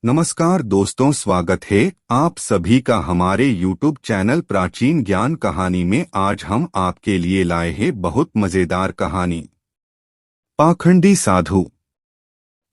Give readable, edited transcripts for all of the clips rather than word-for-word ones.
नमस्कार दोस्तों, स्वागत है आप सभी का हमारे YouTube चैनल प्राचीन ज्ञान कहानी में। आज हम आपके लिए लाए हैं बहुत मजेदार कहानी। पाखंडी साधु।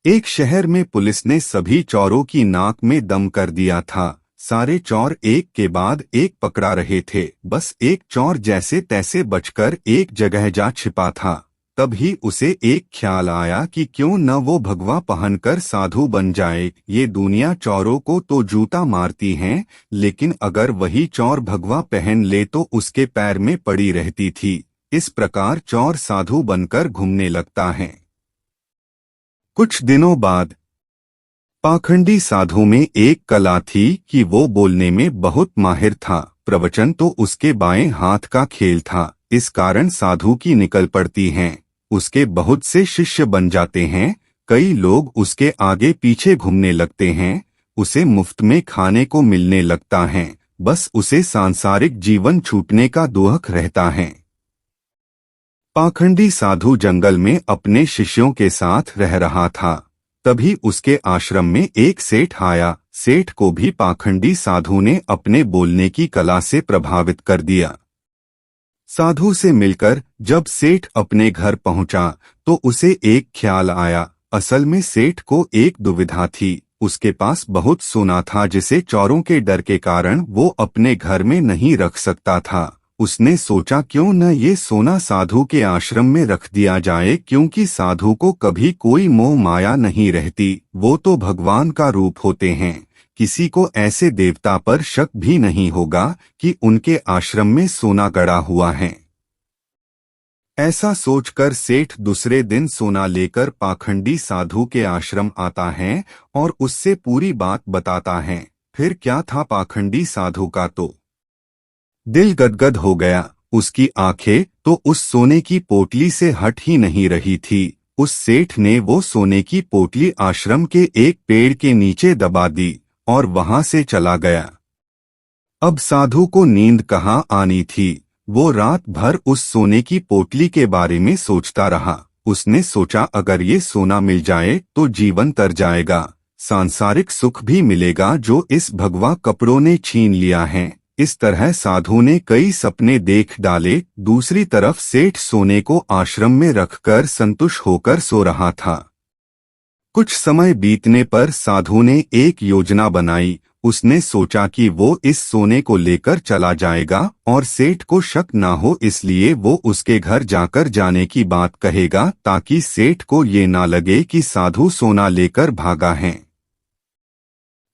एक शहर में पुलिस ने सभी चोरों की नाक में दम कर दिया था। सारे चोर एक के बाद एक पकड़ा रहे थे, बस एक चोर जैसे तैसे बचकर एक जगह जा छिपा था। तभी उसे एक ख्याल आया कि क्यों न वो भगवा पहनकर साधु बन जाए। ये दुनिया चोरों को तो जूता मारती है, लेकिन अगर वही चोर भगवा पहन ले तो उसके पैर में पड़ी रहती थी। इस प्रकार चोर साधु बनकर घूमने लगता है। कुछ दिनों बाद पाखंडी साधु में एक कला थी कि वो बोलने में बहुत माहिर था। प्रवचन तो उसके बाएं हाथ का खेल था, इस कारण साधु की निकल पड़ती हैं। उसके बहुत से शिष्य बन जाते हैं। कई लोग उसके आगे पीछे घूमने लगते हैं। उसे मुफ्त में खाने को मिलने लगता है, बस उसे सांसारिक जीवन छूटने का दुख रहता है। पाखंडी साधु जंगल में अपने शिष्यों के साथ रह रहा था। तभी उसके आश्रम में एक सेठ आया। सेठ को भी पाखंडी साधु ने अपने बोलने की कला से प्रभावित कर दिया। साधु से मिलकर जब सेठ अपने घर पहुंचा तो उसे एक ख्याल आया। असल में सेठ को एक दुविधा थी। उसके पास बहुत सोना था जिसे चोरों के डर के कारण वो अपने घर में नहीं रख सकता था। उसने सोचा क्यों न ये सोना साधु के आश्रम में रख दिया जाए, क्योंकि साधु को कभी कोई मोह माया नहीं रहती। वो तो भगवान का रूप होते हैं। किसी को ऐसे देवता पर शक भी नहीं होगा कि उनके आश्रम में सोना गड़ा हुआ है। ऐसा सोचकर सेठ दूसरे दिन सोना लेकर पाखंडी साधु के आश्रम आता है और उससे पूरी बात बताता है। फिर क्या था, पाखंडी साधु का तो दिल गदगद हो गया। उसकी आंखें तो उस सोने की पोटली से हट ही नहीं रही थी। उस सेठ ने वो सोने की पोटली आश्रम के एक पेड़ के नीचे दबा दी और वहां से चला गया। अब साधु को नींद कहाँ आनी थी। वो रात भर उस सोने की पोटली के बारे में सोचता रहा। उसने सोचा अगर ये सोना मिल जाए तो जीवन तर जाएगा, सांसारिक सुख भी मिलेगा जो इस भगवा कपड़ों ने छीन लिया है। इस तरह साधु ने कई सपने देख डाले। दूसरी तरफ सेठ सोने को आश्रम में रखकर संतुष्ट होकर सो रहा था। कुछ समय बीतने पर साधु ने एक योजना बनाई। उसने सोचा कि वो इस सोने को लेकर चला जाएगा और सेठ को शक ना हो, इसलिए वो उसके घर जाकर जाने की बात कहेगा ताकि सेठ को ये ना लगे कि साधु सोना लेकर भागा है।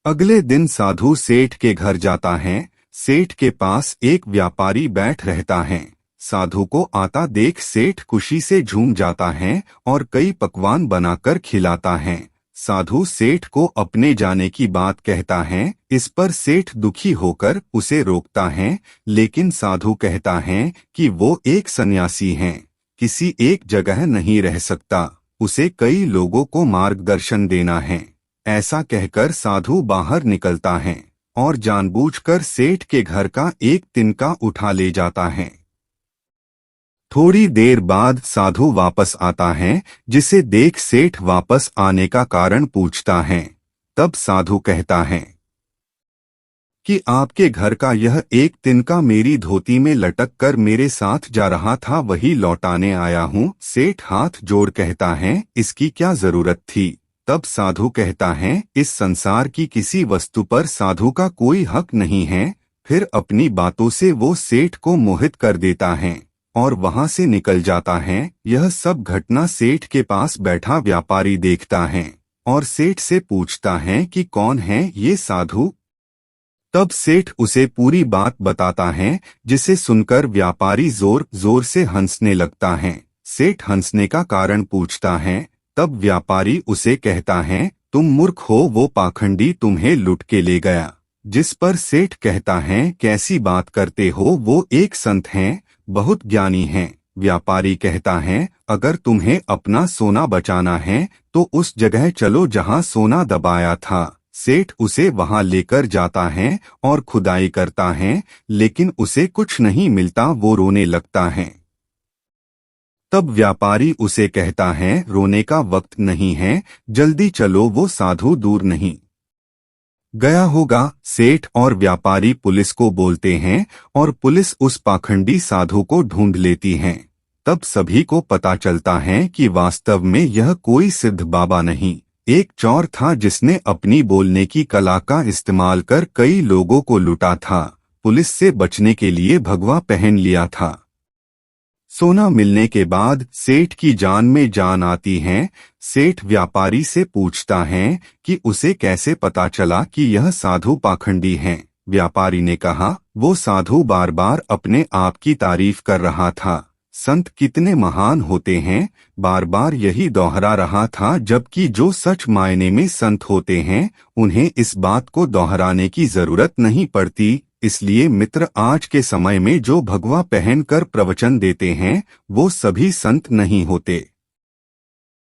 अगले दिन साधु सेठ के घर जाता है। सेठ के पास एक व्यापारी बैठ रहता है। साधु को आता देख सेठ खुशी से झूम जाता है और कई पकवान बनाकर खिलाता है। साधु सेठ को अपने जाने की बात कहता है। इस पर सेठ दुखी होकर उसे रोकता है, लेकिन साधु कहता है कि वो एक सन्यासी है, किसी एक जगह नहीं रह सकता। उसे कई लोगों को मार्गदर्शन देना है। ऐसा कहकर साधु बाहर निकलता है और जानबूझकर सेठ के घर का एक तिनका उठा ले जाता है। थोड़ी देर बाद साधु वापस आता है, जिसे देख सेठ वापस आने का कारण पूछता है। तब साधु कहता है कि आपके घर का यह एक तिनका मेरी धोती में लटक कर मेरे साथ जा रहा था, वही लौटाने आया हूँ। सेठ हाथ जोड़ कहता है इसकी क्या जरूरत थी। तब साधु कहता है इस संसार की किसी वस्तु पर साधु का कोई हक नहीं है। फिर अपनी बातों से वो सेठ को मोहित कर देता है और वहां से निकल जाता है। यह सब घटना सेठ के पास बैठा व्यापारी देखता है और सेठ से पूछता है कि कौन है ये साधु। तब सेठ उसे पूरी बात बताता है, जिसे सुनकर व्यापारी जोर जोर से हंसने लगता है। सेठ हंसने का कारण पूछता है। तब व्यापारी उसे कहता है तुम मूर्ख हो, वो पाखंडी तुम्हें लुट के ले गया। जिस पर सेठ कहता है कैसी बात करते हो, वो एक संत हैं, बहुत ज्ञानी हैं। व्यापारी कहता है अगर तुम्हें अपना सोना बचाना है तो उस जगह चलो जहां सोना दबाया था। सेठ उसे वहां लेकर जाता है और खुदाई करता है, लेकिन उसे कुछ नहीं मिलता। वो रोने लगता है। तब व्यापारी उसे कहता है रोने का वक्त नहीं है, जल्दी चलो, वो साधु दूर नहीं गया होगा। सेठ और व्यापारी पुलिस को बोलते हैं और पुलिस उस पाखंडी साधु को ढूंढ लेती है। तब सभी को पता चलता है कि वास्तव में यह कोई सिद्ध बाबा नहीं, एक चोर था जिसने अपनी बोलने की कला का इस्तेमाल कर कई लोगों को लूटा था। पुलिस से बचने के लिए भगवा पहन लिया था। सोना मिलने के बाद सेठ की जान में जान आती है। सेठ व्यापारी से पूछता है कि उसे कैसे पता चला कि यह साधु पाखंडी है। व्यापारी ने कहा, वो साधु बार बार अपने आप की तारीफ कर रहा था। संत कितने महान होते हैं, बार बार यही दोहरा रहा था, जबकि जो सच मायने में संत होते हैं उन्हें इस बात को दोहराने की जरूरत नहीं पड़ती। इसलिए मित्र, आज के समय में जो भगवा पहनकर प्रवचन देते हैं वो सभी संत नहीं होते।